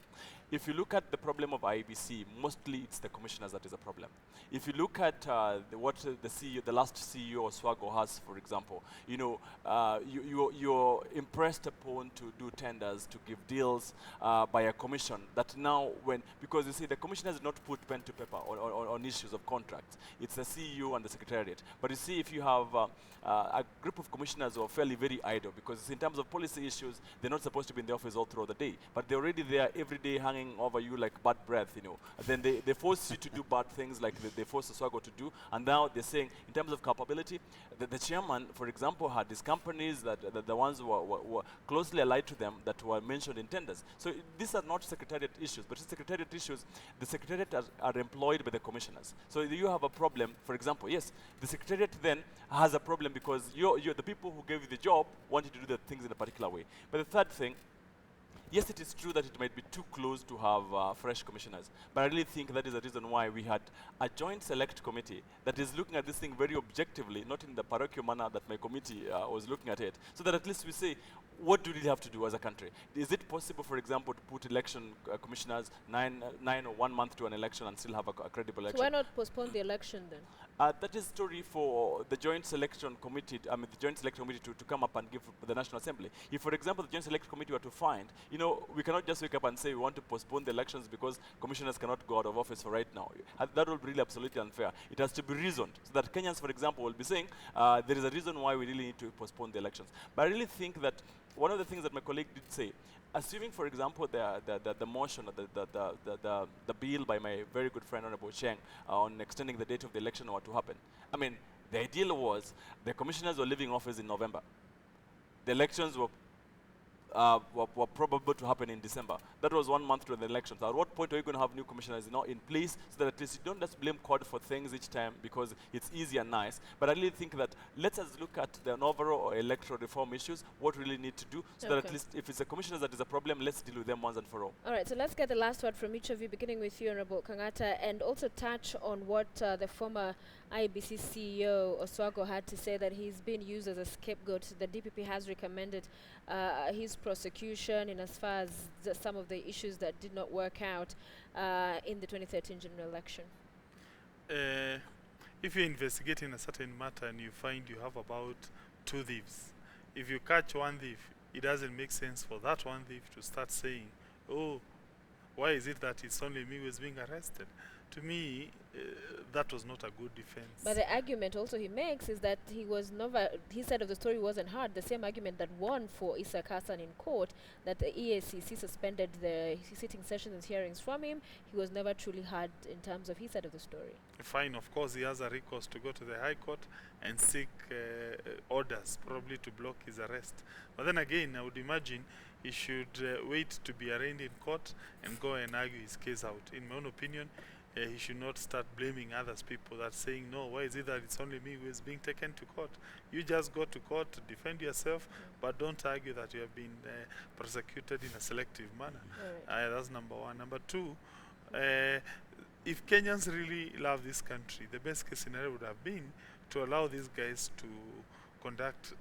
If you look at the problem of IEBC, mostly it's the commissioners that is a problem. If you look at what the last CEO Oswago has, for example, you're impressed upon to do tenders, to give deals by a commission that now because you see the commissioners do not put pen to paper on issues of contracts. It's the CEO and the secretariat. But you see, if you have a group of commissioners who are fairly very idle, because in terms of policy issues, they're not supposed to be in the office all throughout the day, but they're already there every day hanging over you like bad breath, Then they force you to do bad things like they force Oswago to do, and now they're saying, in terms of capability, the chairman, for example, had these companies that the ones who were closely allied to them that were mentioned in tenders. So these are not secretariat issues, but secretariat issues, the secretariat are employed by the commissioners. So you have a problem, for example, yes, the secretariat then has a problem because you're the people who gave you the job wanted to do the things in a particular way. But the third thing, yes, it is true that it might be too close to have fresh commissioners, but I really think that is the reason why we had a joint select committee that is looking at this thing very objectively, not in the parochial manner that my committee was looking at it, so that at least we say, what do we really have to do as a country? Is it possible, for example, to put election commissioners 9 or 1 month to an election and still have a credible election? So why not postpone the election then? That is story for the Joint Selection Committee, the Joint Select Committee to come up and give the National Assembly. If, for example, the Joint Select Committee were to find, we cannot just wake up and say we want to postpone the elections because commissioners cannot go out of office for right now. That will be really absolutely unfair. It has to be reasoned, so that Kenyans, for example, will be saying there is a reason why we really need to postpone the elections. But I really think that one of the things that my colleague did say, assuming, for example, the motion or the bill by my very good friend Honorable Cheng on extending the date of the election were to happen. I mean, the ideal was the commissioners were leaving office in November. The elections were probable to happen in December. That was 1 month to the elections. At what point are you going to have new commissioners in place so that at least you don't just blame CORD for things each time because it's easy and nice. But I really think that let's just look at the overall electoral reform issues, what we really need to do, so that at least if it's the commissioners that is a problem, let's deal with them once and for all. All right, so let's get the last word from each of you, beginning with you, Honorable Kangata, and also touch on what the former IEBC CEO Oswago had to say, that he's been used as a scapegoat. The DPP has recommended his prosecution in as far as some of the issues that did not work out in the 2013 general election. If you're investigating a certain matter and you find you have about 2 thieves, if you catch one thief, it doesn't make sense for that one thief to start saying, oh, why is it that it's only me who is being arrested? To me, that was not a good defense. But the argument also he makes is that his side of the story wasn't heard. The same argument that won for Isaac Hassan in court, that the EACC suspended the sitting sessions and hearings from him. He was never truly heard in terms of his side of the story. Fine, of course, he has a recourse to go to the High Court and seek orders, probably to block his arrest. But then again, I would imagine he should wait to be arraigned in court and go and argue his case out. In my own opinion, he should not start blaming others people that saying, no, why is it that it's only me who is being taken to court? You just go to court to defend yourself, but don't argue that you have been prosecuted in a selective manner. That's number one. Number two, if Kenyans really love this country, the best case scenario would have been to allow these guys to conduct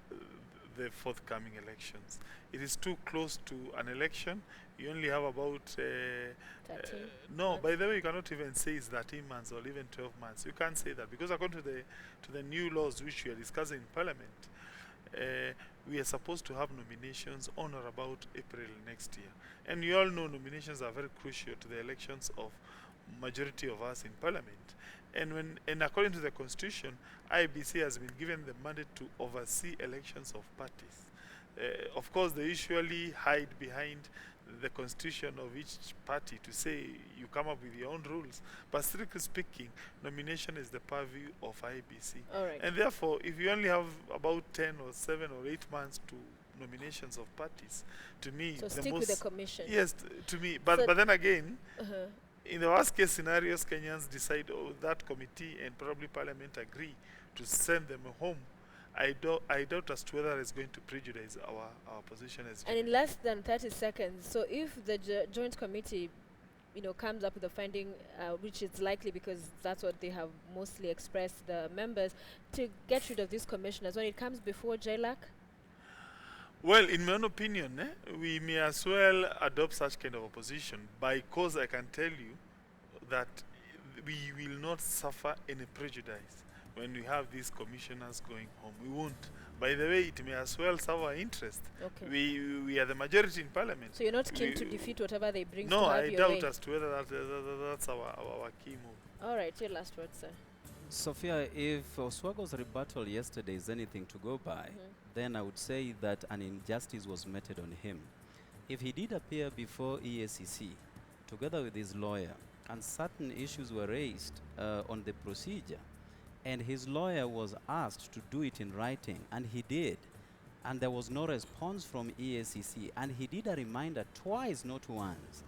the forthcoming elections. It is too close to an election. You only have about 13 no, months. by the way, you cannot even say it's 13 months or even 12 months. You can't say that because according to the new laws which we are discussing in Parliament, we are supposed to have nominations on or about April next year. And you all know nominations are very crucial to the elections of majority of us in Parliament. And according to the Constitution, IEBC has been given the mandate to oversee elections of parties. Of course, they usually hide behind the constitution of each party to say you come up with your own rules. But strictly speaking, nomination is the purview of IEBC. And therefore, if you only have about 10 or 7 or 8 months to nominations of parties, to me, So the stick most with the commission. Yes, to me. But So- then again, in the worst case scenarios, Kenyans decide, oh, that committee and probably Parliament agree to send them home. I doubt as to whether it's going to prejudice our position as And in less than 30 seconds, so if the joint committee, comes up with a finding, which is likely because that's what they have mostly expressed, the members, to get rid of these commissioners, when it comes before JLAC? Well, in my own opinion, we may as well adopt such kind of a position because I can tell you that we will not suffer any prejudice when we have these commissioners going home. We won't. By the way, it may as well serve our interest. Okay. We are the majority in Parliament. So you're not keen to defeat whatever they bring No, to have I your doubt way? as to whether that's our key move. All right, your last word, sir. Sophia, if Oswago's rebuttal yesterday is anything to go by, then I would say that an injustice was meted on him. If he did appear before EACC, together with his lawyer, and certain issues were raised on the procedure, and his lawyer was asked to do it in writing, and he did, and there was no response from EACC, and he did a reminder twice, not once.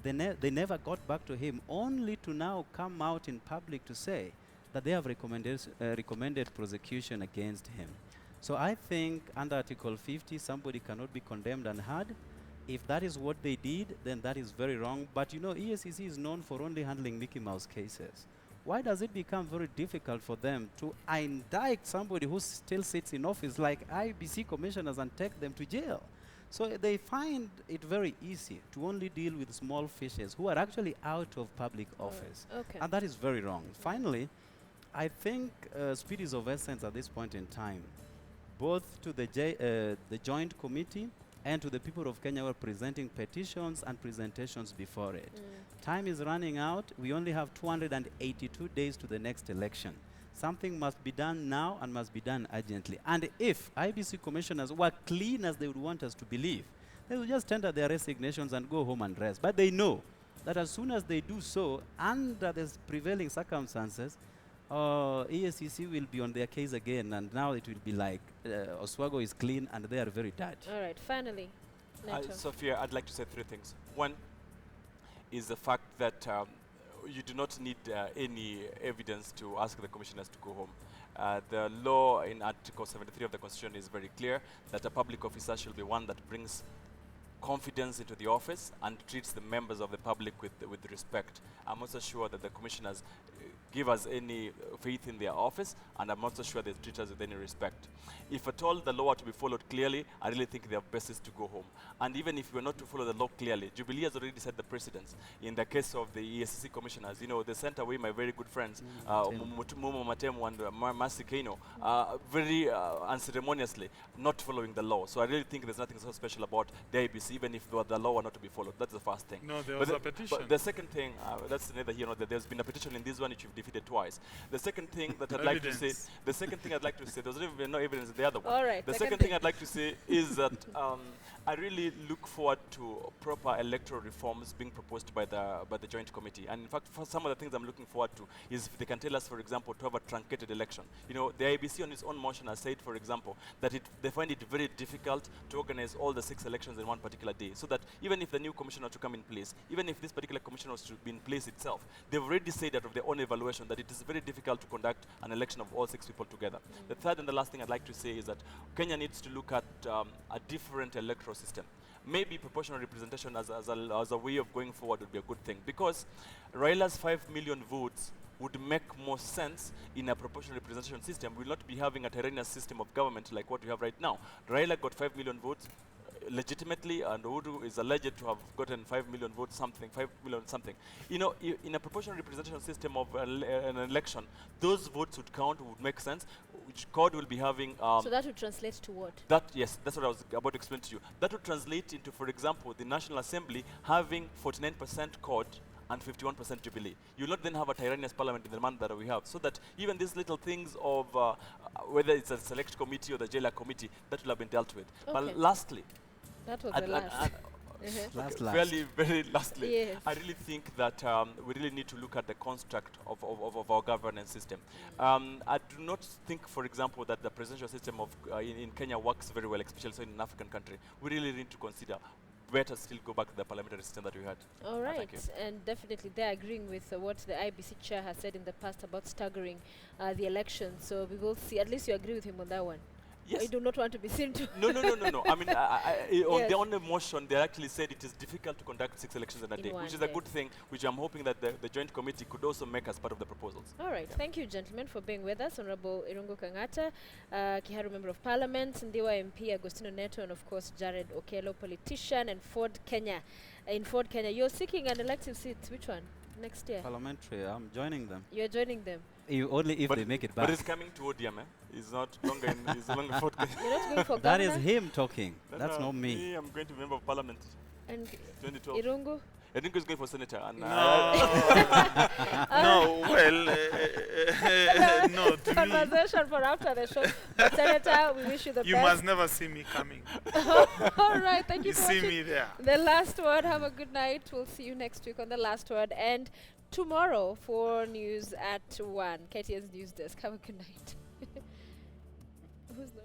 They never got back to him, only to now come out in public to say that they have recommended prosecution against him. So I think under Article 50, somebody cannot be condemned unheard. If that is what they did, then that is very wrong. But EACC is known for only handling Mickey Mouse cases. Why does it become very difficult for them to indict somebody who still sits in office like IEBC commissioners and take them to jail? So they find it very easy to only deal with small fishes who are actually out of public office. Okay. And that is very wrong. Finally, I think speed is of essence at this point in time, both to the joint committee and to the people of Kenya who are presenting petitions and presentations before it. Time is running out. We only have 282 days to the next election. Something must be done now and must be done urgently. And if IEBC commissioners were clean as they would want us to believe, they will just tender their resignations and go home and rest. But they know that as soon as they do so, under the prevailing circumstances, EACC will be on their case again, and now it will be like Oswago is clean and they are very dirty. All right, finally, Neto. Sophia, I'd like to say 3 things. One is the fact that you do not need any evidence to ask the commissioners to go home. The law in Article 73 of the Constitution is very clear that a public officer shall be one that brings confidence into the office and treats the members of the public with respect. I'm also sure that the commissioners give us any faith in their office, and I'm also sure they treat us with any respect. If at all the law were to be followed clearly, I really think they have basis to go home. And even if we were not to follow the law clearly, Jubilee has already set the precedence. In the case of the EACC commissioners, they sent away my very good friends, Mumo Matemu and Mercy Kaino, very unceremoniously, not following the law. So I really think there's nothing so special about the IEBC, even if the law were not to be followed. That's the first thing. No, there was a petition. But the second thing, that's neither here nor there. There's been a petition in this one which you've defeated twice. The second thing that I'd like to say, there's no evidence in the other one. All right. The second thing I'd like to say is that I really look forward to proper electoral reforms being proposed by the Joint Committee. And in fact, for some of the things I'm looking forward to is if they can tell us, for example, to have a truncated election. You know, the IEBC on its own motion has said, for example, that they find it very difficult to organize all the 6 elections in one particular day. So that even if the new commission were to come in place, even if this particular commission was to be in place itself, they've already said out of their own evaluation that it is very difficult to conduct an election of all 6 people together. The third and the last thing I'd like to say is that Kenya needs to look at a different electoral system. Maybe proportional representation as a way of going forward would be a good thing, because Raila's 5 million votes would make more sense in a proportional representation system. We'll not be having a tyrannous system of government like what we have right now. Raila got 5 million votes legitimately, and Uhuru is alleged to have gotten 5 million votes something, 5 million something. You know, in a proportional representation system of an election, those votes would count, would make sense, which CORD will be having... so that would translate to what? Yes, that's what I was about to explain to you. That would translate into, for example, the National Assembly having 49% CORD and 51% Jubilee. You will not then have a tyrannous parliament in the manner that we have, so that even these little things of whether it's a select committee or the jailer committee, that will have been dealt with. Okay. But lastly, that was the last. Very lastly, yes. I really think that we really need to look at the construct of our governance system. I do not think, for example, that the presidential system of in Kenya works very well, especially in an African country. We really need to consider better still go back to the parliamentary system that we had. All right, and definitely they're agreeing with what the IEBC chair has said in the past about staggering the election. So we will see. At least you agree with him on that one. Yes. I do not want to be seen to. No. I mean, on the motion, they actually said it is difficult to conduct 6 elections in a day, which is a good thing, which I'm hoping that the Joint Committee could also make as part of the proposals. All right. Yeah. Thank you, gentlemen, for being with us. Honorable Irungu Kangata, Kiharu Member of Parliament, Ndiwa MP, Agostino Neto, and of course, Jared Okello, politician, and Ford Kenya. In Ford Kenya, you're seeking an elective seat. Which one? Next year? Parliamentary. I'm joining them. You're joining them? Only if they make it back. But he's coming to ODM, eh? He's not longer in, he's no longer Ford Kenya. You're not going for That governor? is him talking. That's not me. I'm going to be Member of Parliament. And 2012. Irungu? Irungu is going for senator. And no, well, no. Conversation for after the show. But Senator, we wish you the best. You must never see me coming. All right, thank you for see watching me there. The Last Word. Have a good night. We'll see you next week on The Last Word. And tomorrow for news at 1. KTN's News Desk. Have a good night. Who's not?